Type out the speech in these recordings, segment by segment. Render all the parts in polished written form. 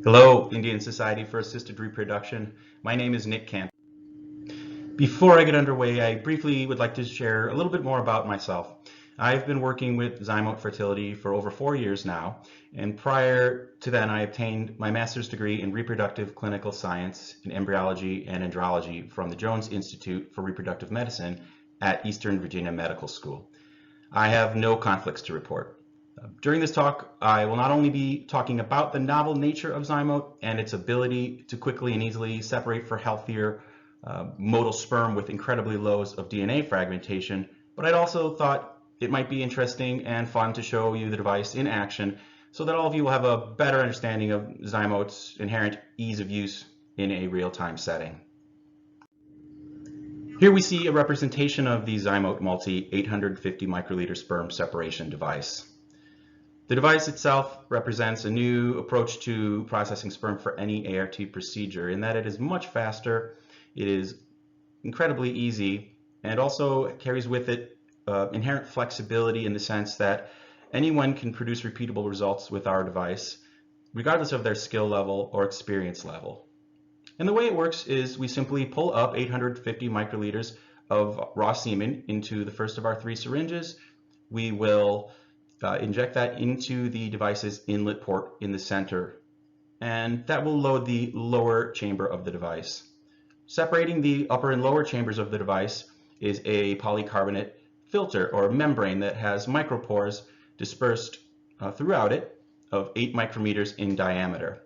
Hello, Indian Society for Assisted Reproduction. My name is Nick Camp. Before I get underway, I briefly would like to share a little bit more about myself. I've been working with ZyMot Fertility for over 4 years now, and prior to then I obtained my master's degree in reproductive clinical science in embryology and andrology from the Jones Institute for Reproductive Medicine at Eastern Virginia Medical School. I have no conflicts to report. During this talk, I will not only be talking about the novel nature of ZyMot and its ability to quickly and easily separate for healthier motile sperm with incredibly lows of DNA fragmentation, but I'd also thought it might be interesting and fun to show you the device in action so that all of you will have a better understanding of ZyMot's inherent ease of use in a real-time setting. Here we see a representation of the ZyMot Multi 850 microliter sperm separation device. The device itself represents a new approach to processing sperm for any ART procedure in that it is much faster, it is incredibly easy, and also carries with it inherent flexibility in the sense that anyone can produce repeatable results with our device, regardless of their skill level or experience level. And the way it works is we simply pull up 850 microliters of raw semen into the first of our 3 syringes. We will inject that into the device's inlet port in the center, and that will load the lower chamber of the device. Separating the upper and lower chambers of the device is a polycarbonate filter or membrane that has micropores dispersed throughout it of 8 micrometers in diameter.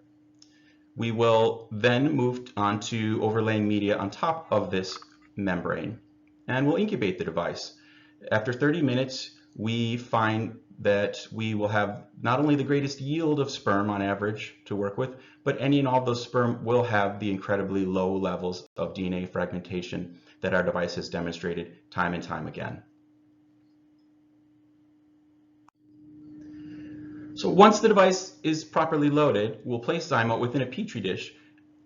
We will then move on to overlaying media on top of this membrane, and we'll incubate the device. After 30 minutes, we find that we will have not only the greatest yield of sperm on average to work with, but any and all of those sperm will have the incredibly low levels of DNA fragmentation that our device has demonstrated time and time again. So once the device is properly loaded, we'll place ZyMot within a petri dish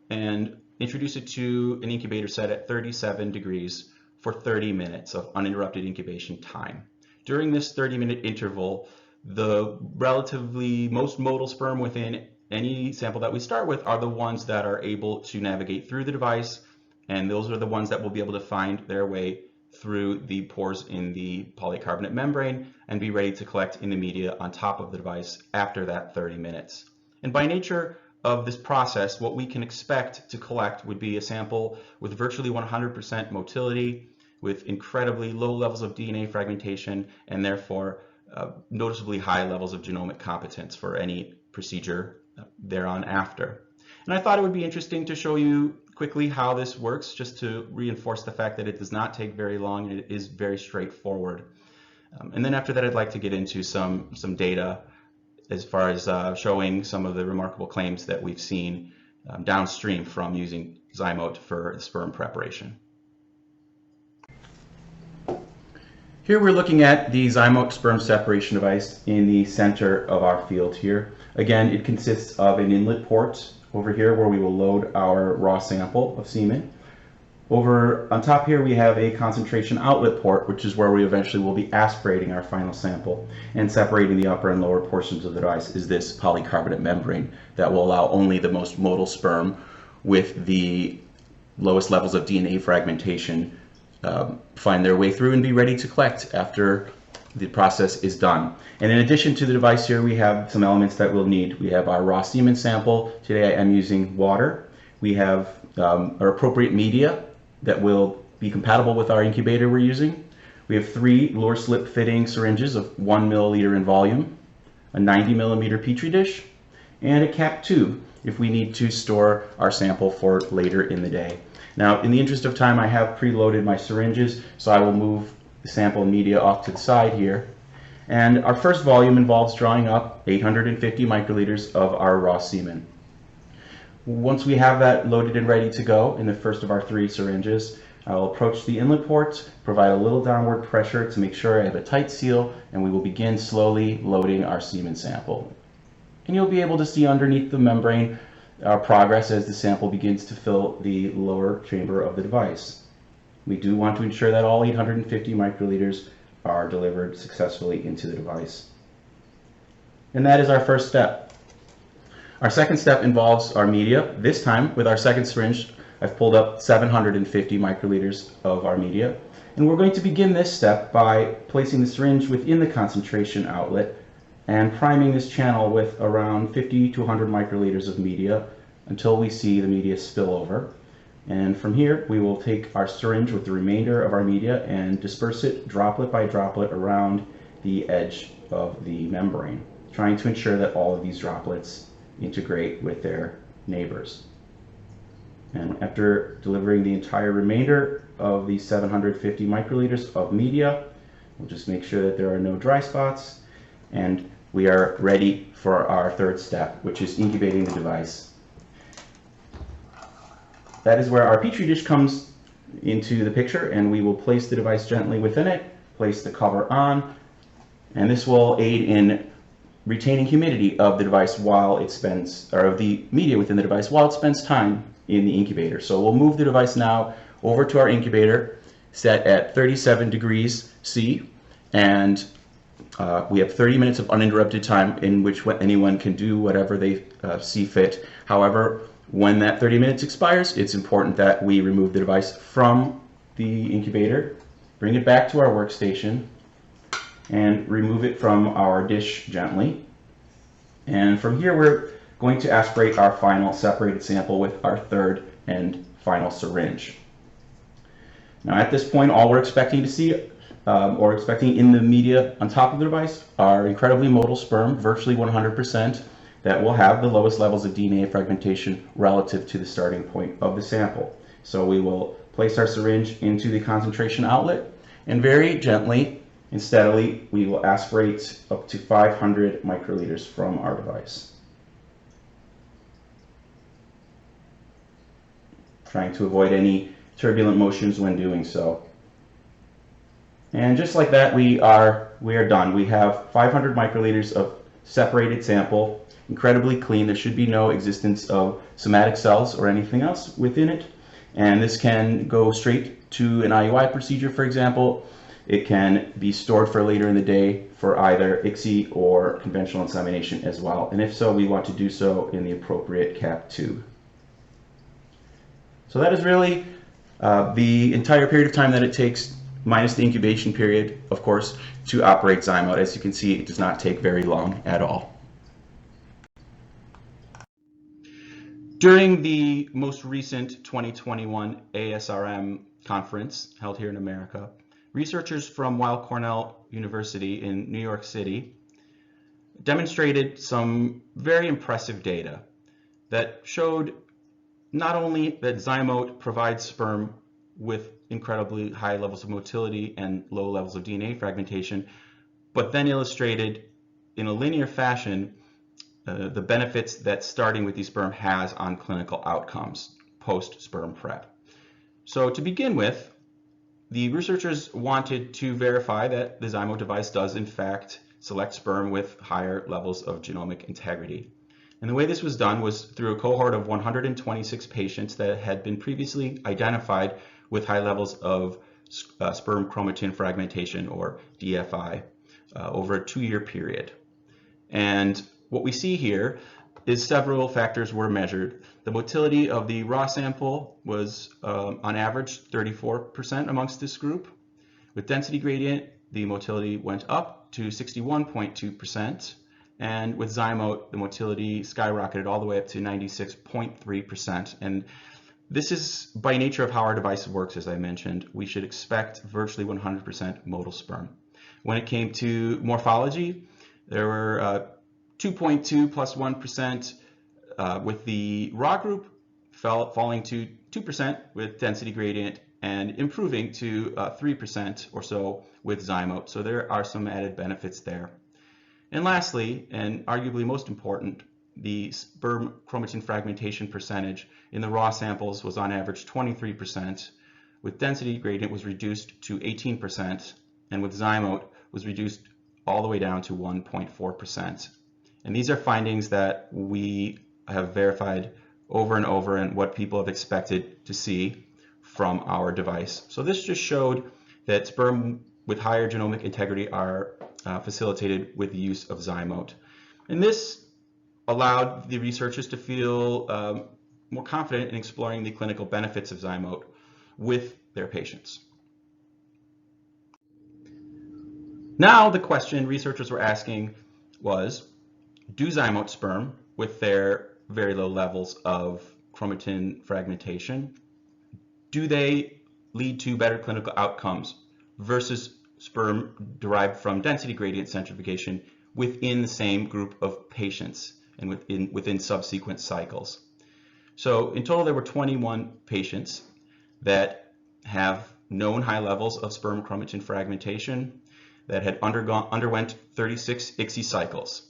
and introduce it to an incubator set at 37 degrees for 30 minutes of uninterrupted incubation time. During this 30-minute interval, the relatively most motile sperm within any sample that we start with are the ones that are able to navigate through the device, and those are the ones that will be able to find their way through the pores in the polycarbonate membrane and be ready to collect in the media on top of the device after that 30 minutes. And by nature of this process, what we can expect to collect would be a sample with virtually 100% motility, with incredibly low levels of DNA fragmentation, and therefore noticeably high levels of genomic competence for any procedure thereon after. And I thought it would be interesting to show you quickly how this works, just to reinforce the fact that it does not take very long and it is very straightforward. And then after that, I'd like to get into some data as far as showing some of the remarkable claims that we've seen downstream from using ZyMot for sperm preparation. Here we're looking at the ZyMot sperm separation device in the center of our field here. Again, it consists of an inlet port over here where we will load our raw sample of semen. Over on top here we have a concentration outlet port, which is where we eventually will be aspirating our final sample, and separating the upper and lower portions of the device is this polycarbonate membrane that will allow only the most motile sperm with the lowest levels of DNA fragmentation find their way through and be ready to collect after the process is done. And in addition to the device here, we have some elements that we'll need. We have our raw semen sample. Today I am using water. We have our appropriate media that will be compatible with our incubator we're using. We have 3 lure slip fitting syringes of 1 milliliter in volume, a 90 millimeter petri dish, and a cap tube if we need to store our sample for later in the day. Now, in the interest of time, I have preloaded my syringes, so I will move the sample and media off to the side here. And our first volume involves drawing up 850 microliters of our raw semen. Once we have that loaded and ready to go in the first of our 3 syringes, I will approach the inlet port, provide a little downward pressure to make sure I have a tight seal, and we will begin slowly loading our semen sample. And you'll be able to see underneath the membrane our progress as the sample begins to fill the lower chamber of the device. We do want to ensure that all 850 microliters are delivered successfully into the device. And that is our first step. Our second step involves our media. This time, with our second syringe, I've pulled up 750 microliters of our media. And we're going to begin this step by placing the syringe within the concentration outlet and priming this channel with around 50 to 100 microliters of media until we see the media spill over. And from here, we will take our syringe with the remainder of our media and disperse it droplet by droplet around the edge of the membrane, trying to ensure that all of these droplets integrate with their neighbors. And after delivering the entire remainder of the 750 microliters of media, we'll just make sure that there are no dry spots, and we are ready for our third step, which is incubating the device. That is where our Petri dish comes into the picture, and we will place the device gently within it, place the cover on, and this will aid in retaining humidity of the device while it spends, or of the media within the device while it spends time in the incubator. So we'll move the device now over to our incubator set at 37 degrees C, and we have 30 minutes of uninterrupted time in which anyone can do whatever they see fit. However, when that 30 minutes expires, it's important that we remove the device from the incubator, bring it back to our workstation, and remove it from our dish gently. And from here, we're going to aspirate our final separated sample with our third and final syringe. Now at this point, all we're expecting to see, or expecting in the media on top of the device, are incredibly motile sperm, virtually 100%, that will have the lowest levels of DNA fragmentation relative to the starting point of the sample. So we will place our syringe into the concentration outlet, and very gently and steadily, we will aspirate up to 500 microliters from our device, trying to avoid any turbulent motions when doing so. And just like that, we are done. We have 500 microliters of separated sample, incredibly clean. There should be no existence of somatic cells or anything else within it. And this can go straight to an IUI procedure, for example. It can be stored for later in the day for either ICSI or conventional insemination as well. And if so, we want to do so in the appropriate cap tube. So that is really the entire period of time that it takes, minus the incubation period, of course, to operate ZyMot. As you can see, it does not take very long at all. During the most recent 2021 ASRM conference held here in America, researchers from Weill Cornell University in New York City demonstrated some very impressive data that showed not only that ZyMot provides sperm with incredibly high levels of motility and low levels of DNA fragmentation, but then illustrated in a linear fashion the benefits that starting with these sperm has on clinical outcomes post-sperm prep. So to begin with, the researchers wanted to verify that the ZyMot device does in fact select sperm with higher levels of genomic integrity. And the way this was done was through a cohort of 126 patients that had been previously identified with high levels of sperm chromatin fragmentation, or DFI, over a 2-year period. And what we see here is several factors were measured. The motility of the raw sample was on average 34% amongst this group. With density gradient, the motility went up to 61.2%. And with ZyMot, the motility skyrocketed all the way up to 96.3%. And this is by nature of how our device works, as I mentioned. We should expect virtually 100% motile sperm. When it came to morphology, there were 2.2 plus 1% with the raw group, falling to 2% with density gradient, and improving to 3% or so with ZyMot. So there are some added benefits there. And lastly, and arguably most important, the sperm chromatin fragmentation percentage in the raw samples was on average 23%, with density gradient was reduced to 18%, and with ZyMot was reduced all the way down to 1.4%. And these are findings that we have verified over and over and what people have expected to see from our device. So this just showed that sperm with higher genomic integrity are facilitated with the use of ZyMot. And this allowed the researchers to feel more confident in exploring the clinical benefits of ZyMot with their patients. Now the question researchers were asking was, do ZyMot sperm, with their very low levels of chromatin fragmentation, do they lead to better clinical outcomes versus sperm derived from density gradient centrifugation within the same group of patients and within subsequent cycles? So in total, there were 21 patients that have known high levels of sperm chromatin fragmentation that had underwent 36 ICSI cycles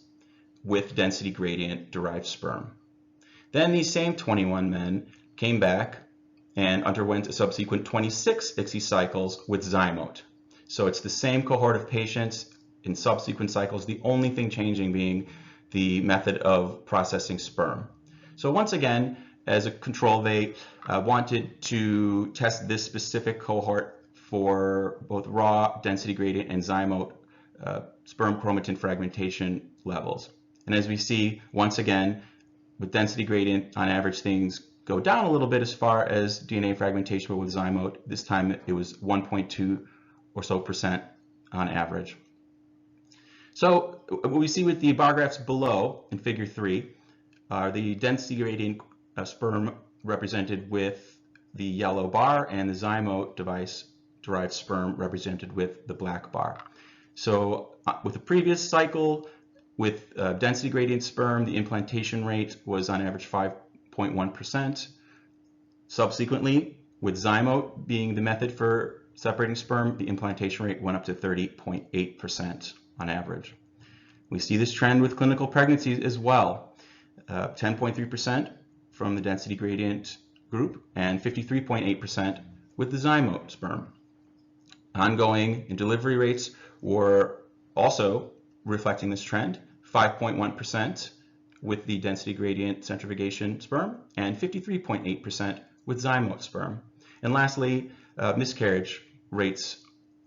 with density gradient derived sperm. Then these same 21 men came back and underwent a subsequent 26 ICSI cycles with ZyMot. So it's the same cohort of patients in subsequent cycles, the only thing changing being the method of processing sperm. So once again, as a control, they wanted to test this specific cohort for both raw density gradient and ZyMot sperm chromatin fragmentation levels. And as we see, once again, with density gradient, on average, things go down a little bit as far as DNA fragmentation, but with ZyMot, this time it was 1.2 or so % on average. So what we see with the bar graphs below in figure 3 are the density gradient sperm represented with the yellow bar and the ZyMot device derived sperm represented with the black bar. So with the previous cycle, with density gradient sperm, the implantation rate was on average 5.1%. Subsequently, with ZyMot being the method for separating sperm, the implantation rate went up to 30.8% on average. We see this trend with clinical pregnancies as well, 10.3% from the density gradient group and 53.8% with the ZyMot sperm. Ongoing and delivery rates were also reflecting this trend, 5.1% with the density gradient centrifugation sperm and 53.8% with ZyMot sperm. And lastly, miscarriage rates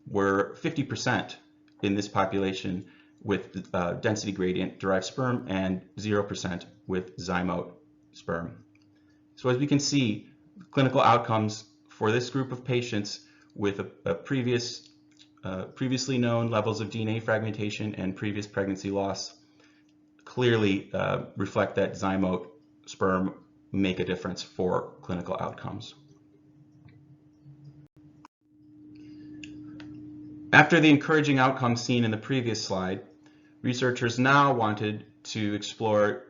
were 50% in this population with density gradient derived sperm and 0% with ZyMot sperm. So as we can see, clinical outcomes for this group of patients with previously known levels of DNA fragmentation and previous pregnancy loss clearly reflect that ZyMot sperm make a difference for clinical outcomes. After the encouraging outcomes seen in the previous slide, researchers now wanted to explore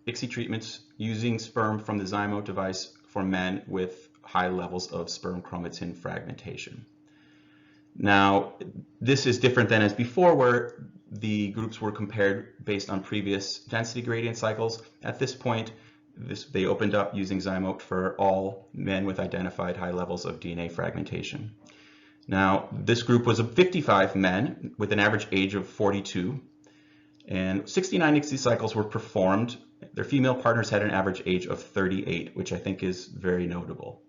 ICSI treatments using sperm from the ZyMot device for men with high levels of sperm chromatin fragmentation. Now, this is different than as before, where the groups were compared based on previous density gradient cycles. At this point, they opened up using ZyMot for all men with identified high levels of DNA fragmentation. Now, this group was of 55 men with an average age of 42, and 69 ICSI cycles were performed. Their female partners had an average age of 38, which I think is very notable.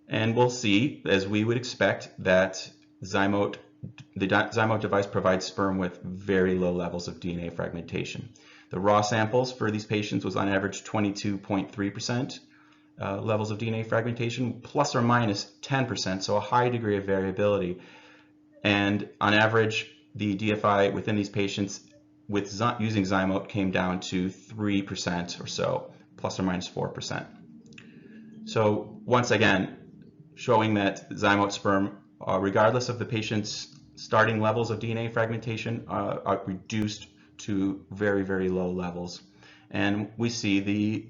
And we'll see, as we would expect, that the ZyMot device provides sperm with very low levels of DNA fragmentation. The raw samples for these patients was on average 22.3% levels of DNA fragmentation, plus or minus 10%, so a high degree of variability. And on average, the DFI within these patients using ZyMot came down to 3% or so, plus or minus 4%. So once again, showing that ZyMot sperm, regardless of the patient's starting levels of DNA fragmentation, are reduced to very, very low levels. And we see the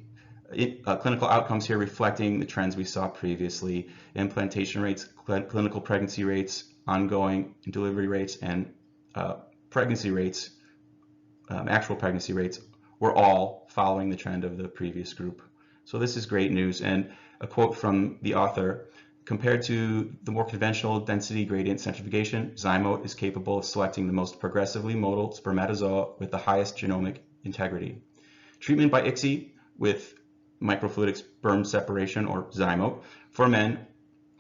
clinical outcomes here reflecting the trends we saw previously: implantation rates, clinical pregnancy rates, ongoing delivery rates, and pregnancy rates, actual pregnancy rates, were all following the trend of the previous group. So this is great news. And a quote from the author: compared to the more conventional density gradient centrifugation, ZyMot is capable of selecting the most progressively motile spermatozoa with the highest genomic integrity. Treatment by ICSI with microfluidic sperm separation, or ZyMot, for men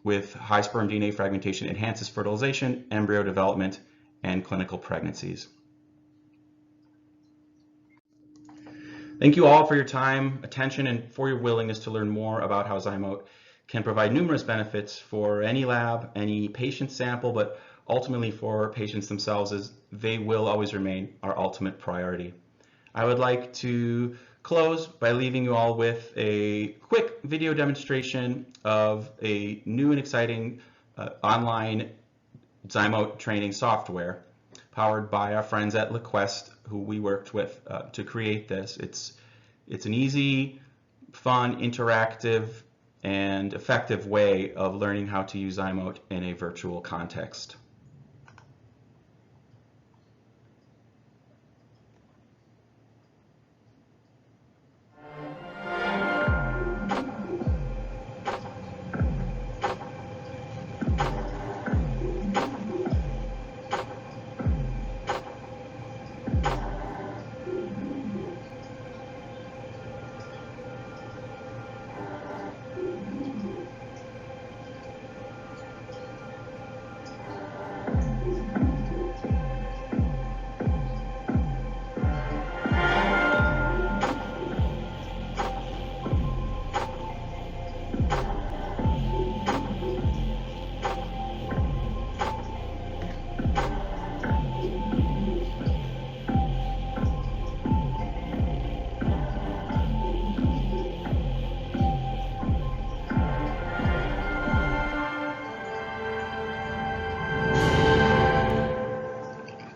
with high sperm DNA fragmentation enhances fertilization, embryo development, and clinical pregnancies. Thank you all for your time, attention, and for your willingness to learn more about how ZyMot can provide numerous benefits for any lab, any patient sample, but ultimately for patients themselves, as they will always remain our ultimate priority. I would like to close by leaving you all with a quick video demonstration of a new and exciting online ZyMot training software powered by our friends at LaQuest, who we worked with to create this. It's an easy, fun, interactive, and effective way of learning how to use ZyMot in a virtual context.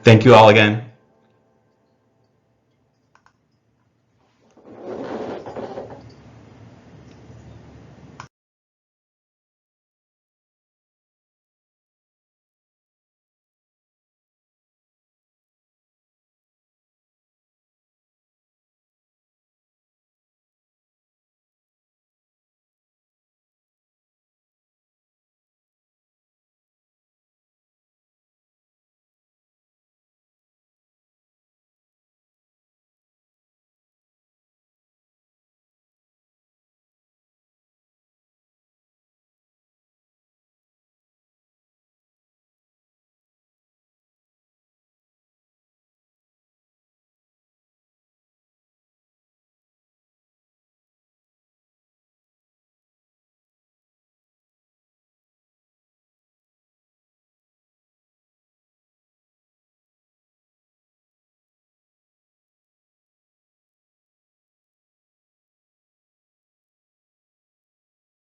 Thank you all again.